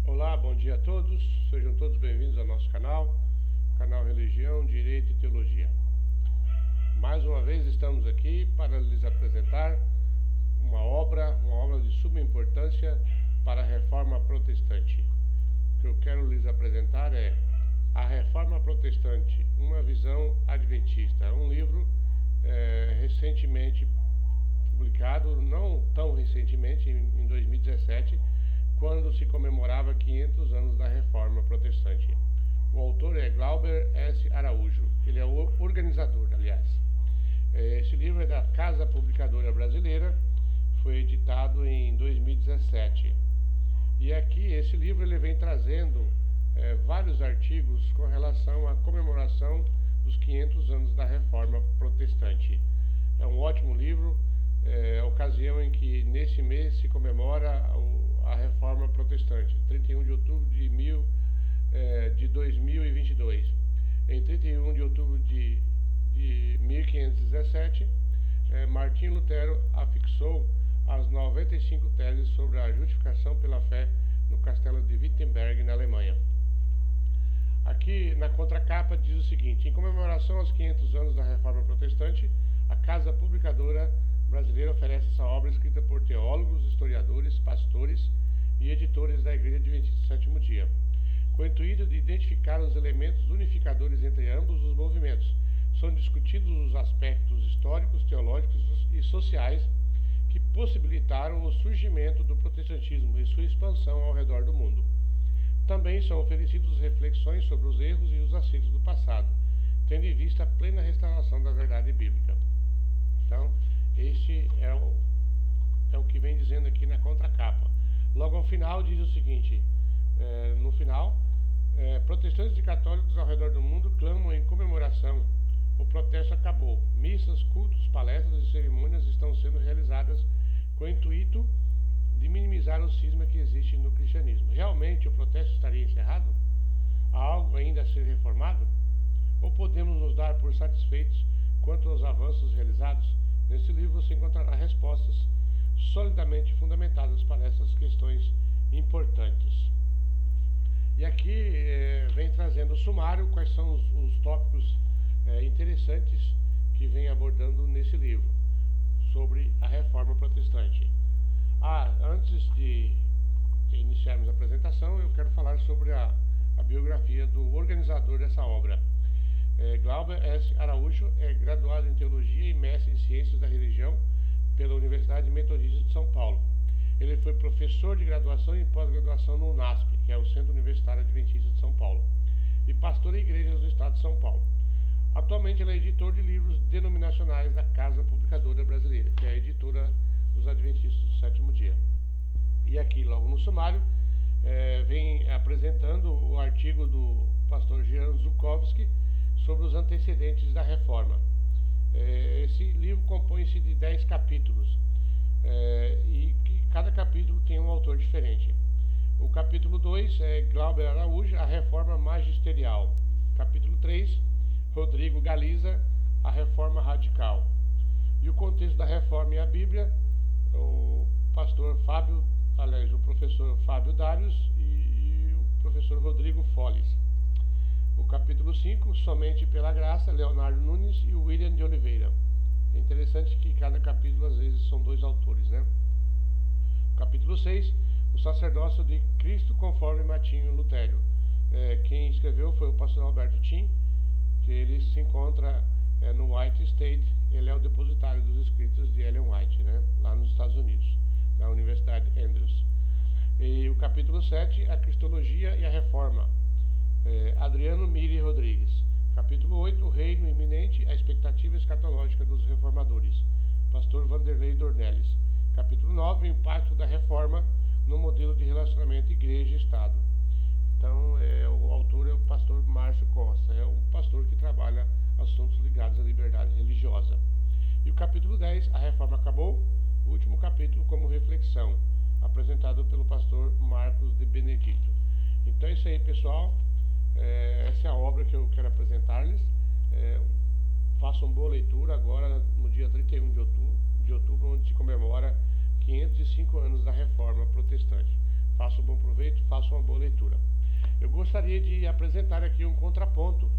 Olá, bom dia a todos, sejam todos bem-vindos ao nosso canal Religião, Direito e Teologia. Mais uma vez estamos aqui para lhes apresentar uma obra de suma importância para a Reforma Protestante. O que eu quero lhes apresentar é A Reforma Protestante, uma visão adventista. É um livro recentemente publicado, não tão recentemente, em 2017, quando se comemorava 500 anos da Reforma Protestante. O autor é Glauber S. Araújo, ele é o organizador, aliás. Esse livro é da Casa Publicadora Brasileira, foi editado em 2017. E aqui, esse livro ele vem trazendo vários artigos com relação à comemoração dos 500 anos da Reforma Protestante. É um ótimo livro, a ocasião em que nesse mês se comemora a Reforma Protestante, 31 de outubro de 2022. Em 31 de outubro de 1517, Martim Lutero afixou as 95 teses sobre a justificação pela fé no castelo de Wittenberg, na Alemanha. Aqui na contracapa diz o seguinte: em comemoração aos 500 anos da Reforma Protestante, a Casa Publicadora Brasileira oferece essa obra escrita por teólogos, historiadores, pastores e editores da Igreja Adventista do Sétimo Dia, com o intuito de identificar os elementos unificadores entre ambos os movimentos. São discutidos os aspectos históricos, teológicos e sociais que possibilitaram o surgimento do protestantismo e sua expansão ao redor do mundo. Também são oferecidas reflexões sobre os erros e os acertos do passado, tendo em vista a plena restauração da verdade bíblica. Então, este é o que vem dizendo aqui na contracapa. Logo ao final diz o seguinte, no final, protestantes e católicos ao redor do mundo clamam em comemoração. O protesto acabou. Missas, cultos, palestras e cerimônias estão sendo realizadas com o intuito de minimizar o cisma que existe no cristianismo. Realmente o protesto estaria encerrado? Há algo ainda a ser reformado? Ou podemos nos dar por satisfeitos quanto aos avanços realizados? Nesse livro você encontrará respostas solidamente fundamentadas para essas questões importantes. E aqui vem trazendo o sumário, quais são os tópicos interessantes que vem abordando nesse livro sobre a Reforma Protestante. Antes de iniciarmos a apresentação, eu quero falar sobre a biografia do organizador dessa obra. Glauber S. Araújo é graduado em Teologia e mestre em Ciências da Religião pela Universidade Metodista de São Paulo. Ele foi professor de graduação e pós-graduação no UNASP, que é o Centro Universitário Adventista de São Paulo, e pastor em igrejas do Estado de São Paulo. Atualmente ele é editor de livros denominacionais da Casa Publicadora Brasileira, que é a editora dos Adventistas do Sétimo Dia. E aqui, logo no sumário, vem apresentando o artigo do pastor Jean Zukovski sobre os antecedentes da Reforma. Esse livro compõe-se de 10 capítulos, e que cada capítulo tem um autor diferente. O capítulo 2 é Glauber Araújo, a Reforma Magisterial. Capítulo 3, Rodrigo Galiza, a Reforma Radical. E o contexto da Reforma e a Bíblia, o professor Fábio Darius e o professor Rodrigo Folles. O capítulo 5, Somente pela Graça, Leonardo Nunes e William de Oliveira. É interessante que cada capítulo, às vezes, são dois autores, né? O capítulo 6, O Sacerdócio de Cristo conforme Martinho Lutero. Quem escreveu foi o pastor Alberto Tim, que ele se encontra no White State. Ele é o depositário dos escritos de Ellen White, né? Lá nos Estados Unidos, na Universidade Andrews. E o capítulo 7, A Cristologia e a Reforma. Adriano Miri Rodrigues. Capítulo 8, O Reino Iminente, a expectativa escatológica dos reformadores. Pastor Vanderlei Dornelles. Capítulo 9, O Impacto da Reforma no modelo de relacionamento igreja-estado. Então, o autor é o pastor Márcio Costa, é um pastor que trabalha assuntos ligados à liberdade religiosa. E o capítulo 10, A Reforma Acabou, o último capítulo como reflexão, apresentado pelo pastor Marcos de Benedito. Então é isso aí, pessoal. Essa é a obra que eu quero apresentar-lhes. Façam boa leitura agora no dia 31 de outubro, onde se comemora 505 anos da Reforma Protestante. Faça um bom proveito, faça uma boa leitura. Eu gostaria de apresentar aqui um contraponto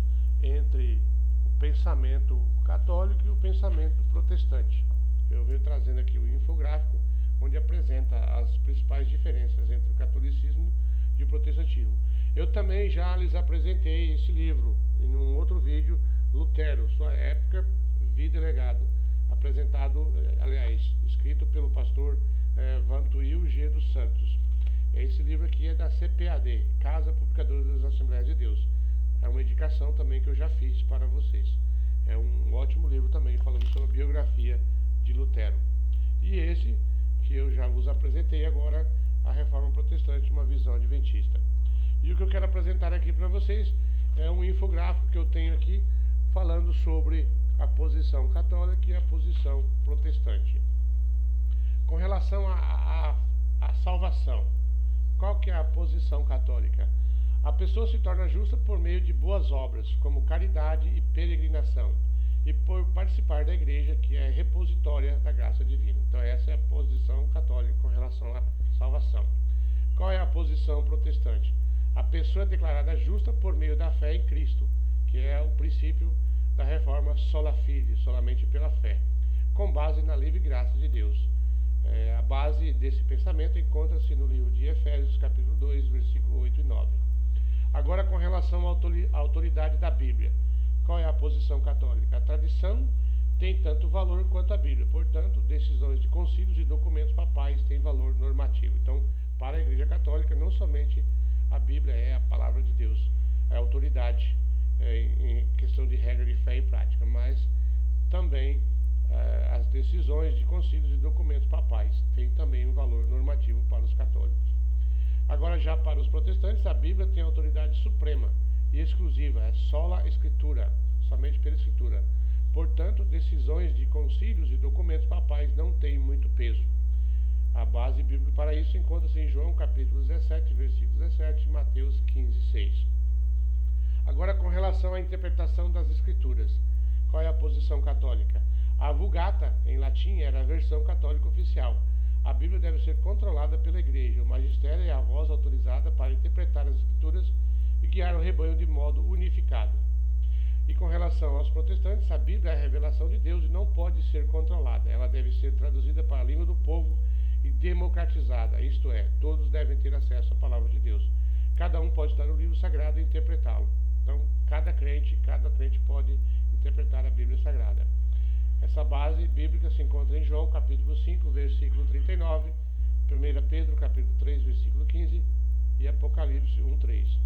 entre o pensamento católico e o pensamento protestante. Eu venho trazendo aqui o infográfico, onde apresenta as principais diferenças entre o catolicismo e o protestantismo. Eu também já lhes apresentei esse livro em um outro vídeo, Lutero, Sua Época, Vida e Legado, apresentado, aliás, escrito pelo pastor Vantuil G. dos Santos. Esse livro aqui é da CPAD, Casa Publicadora das Assembleias de Deus. É uma indicação também que eu já fiz para vocês. É um ótimo livro também, falando sobre a biografia de Lutero. E esse, que eu já vos apresentei agora, a Reforma Protestante, uma visão adventista. E o que eu quero apresentar aqui para vocês é um infográfico que eu tenho aqui, falando sobre a posição católica e a posição protestante. Com relação à salvação, qual que é a posição católica? A pessoa se torna justa por meio de boas obras, como caridade e peregrinação, e por participar da igreja, que é repositória da graça divina. Então essa é a posição católica com relação à salvação. Qual é a posição protestante? A pessoa é declarada justa por meio da fé em Cristo, que é o princípio da reforma sola fide, solamente pela fé, com base na livre graça de Deus. A base desse pensamento encontra-se no livro de Efésios, capítulo 2, versículo 8 e 9. Agora, com relação à autoridade da Bíblia, qual é a posição católica? A tradição tem tanto valor quanto a Bíblia, portanto, decisões de concílios e documentos papais têm valor normativo. Então, para a Igreja Católica, não somente a Bíblia é a palavra de Deus, é a autoridade em questão de regra de fé e prática, mas também as decisões de concílios e documentos papais têm também um valor normativo para os católicos. Agora, já para os protestantes, a Bíblia tem autoridade suprema e exclusiva, é sola escritura, somente pela escritura. Portanto, decisões de concílios e documentos papais não têm muito peso. A base bíblica para isso encontra-se em João capítulo 17, versículo 17, e Mateus 15, 6. Agora, com relação à interpretação das escrituras, qual é a posição católica? A Vulgata, em latim, era a versão católica oficial. A Bíblia deve ser controlada pela Igreja. O magistério é a voz autorizada para interpretar as escrituras e guiar o rebanho de modo unificado. E com relação aos protestantes, a Bíblia é a revelação de Deus e não pode ser controlada. Ela deve ser traduzida para a língua do povo e democratizada, isto é, todos devem ter acesso à palavra de Deus. Cada um pode estar no livro sagrado e interpretá-lo. Então, cada crente pode interpretar a Bíblia Sagrada. Essa base bíblica se encontra em João, capítulo 5, versículo 39, 1 Pedro, capítulo 3, versículo 15 e Apocalipse 1, 3.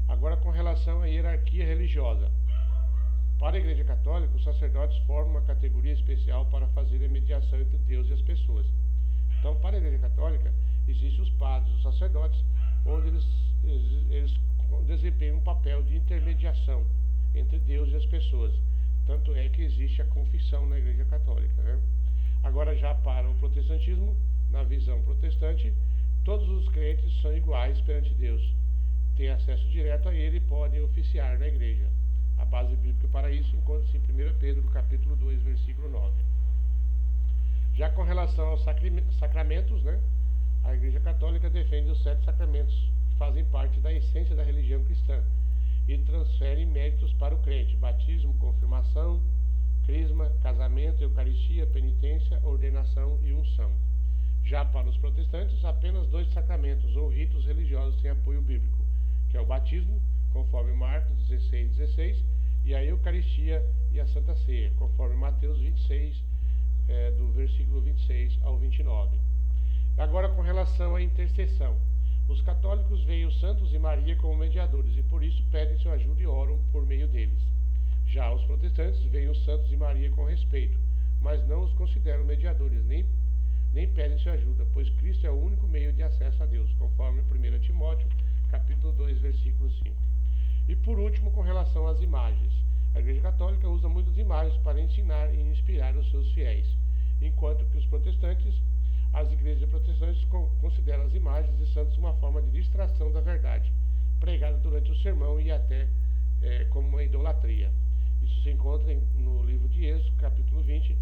Agora, com relação à hierarquia religiosa. Para a Igreja Católica, os sacerdotes formam uma categoria especial para fazer a mediação entre Deus e as pessoas. Então, para a Igreja Católica, existem os padres, os sacerdotes, onde eles desempenham um papel de intermediação entre Deus e as pessoas. Tanto é que existe a confissão na Igreja Católica, né? Agora, já para o protestantismo, na visão protestante, todos os crentes são iguais perante Deus, têm acesso direto a Ele e podem oficiar na Igreja. A base bíblica para isso encontra-se em 1 Pedro, capítulo 2, versículo 9. Já com relação aos sacramentos, né, a Igreja Católica defende os 7 sacramentos, que fazem parte da essência da religião cristã, e transfere méritos para o crente: batismo, confirmação, crisma, casamento, eucaristia, penitência, ordenação e unção. Já para os protestantes, apenas 2 sacramentos ou ritos religiosos têm apoio bíblico, que é o batismo, conforme Marcos 16, 16, e a eucaristia e a Santa Ceia, conforme Mateus 26, do versículo 26 ao 29. Agora, com relação à intercessão. Os católicos veem os santos e Maria como mediadores e por isso pedem sua ajuda e oram por meio deles. Já os protestantes veem os santos e Maria com respeito, mas não os consideram mediadores, nem pedem sua ajuda, pois Cristo é o único meio de acesso a Deus, conforme 1 Timóteo, capítulo 2, versículo 5. E por último, com relação às imagens. A Igreja Católica usa muitas imagens para ensinar e inspirar os seus fiéis, enquanto que as igrejas protestantes consideram as imagens de santos uma forma de distração da verdade, pregada durante o sermão e até como uma idolatria. Isso se encontra no livro de Êxodo, capítulo 20,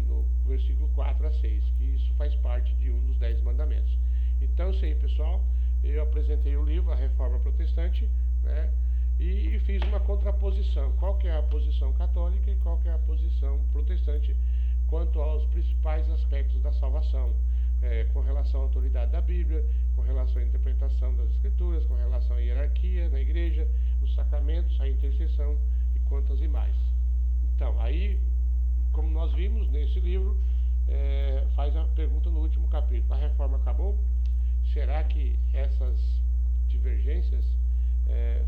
no versículo 4 a 6, que isso faz parte de um dos 10 mandamentos. Então, isso aí, pessoal, eu apresentei o livro, A Reforma Protestante, né, e fiz uma contraposição. Qual que é a posição católica e qual que é a posição protestante quanto aos principais aspectos da salvação, com relação à autoridade da Bíblia, com relação à interpretação das Escrituras, com relação à hierarquia na igreja, os sacramentos, a intercessão e quantas e mais. Então, aí, como nós vimos nesse livro, faz a pergunta no último capítulo: a reforma acabou? Será que essas divergências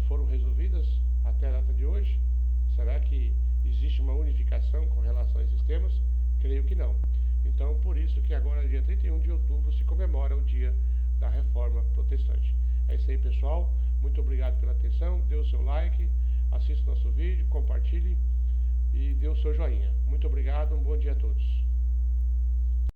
foram resolvidas até a data de hoje? Será que existe uma unificação com relação a esses temas? Creio que não. Então, por isso que agora, dia 31 de outubro, se comemora o dia da Reforma Protestante. É isso aí, pessoal. Muito obrigado pela atenção. Dê o seu like, assista o nosso vídeo, compartilhe e dê o seu joinha. Muito obrigado, um bom dia a todos.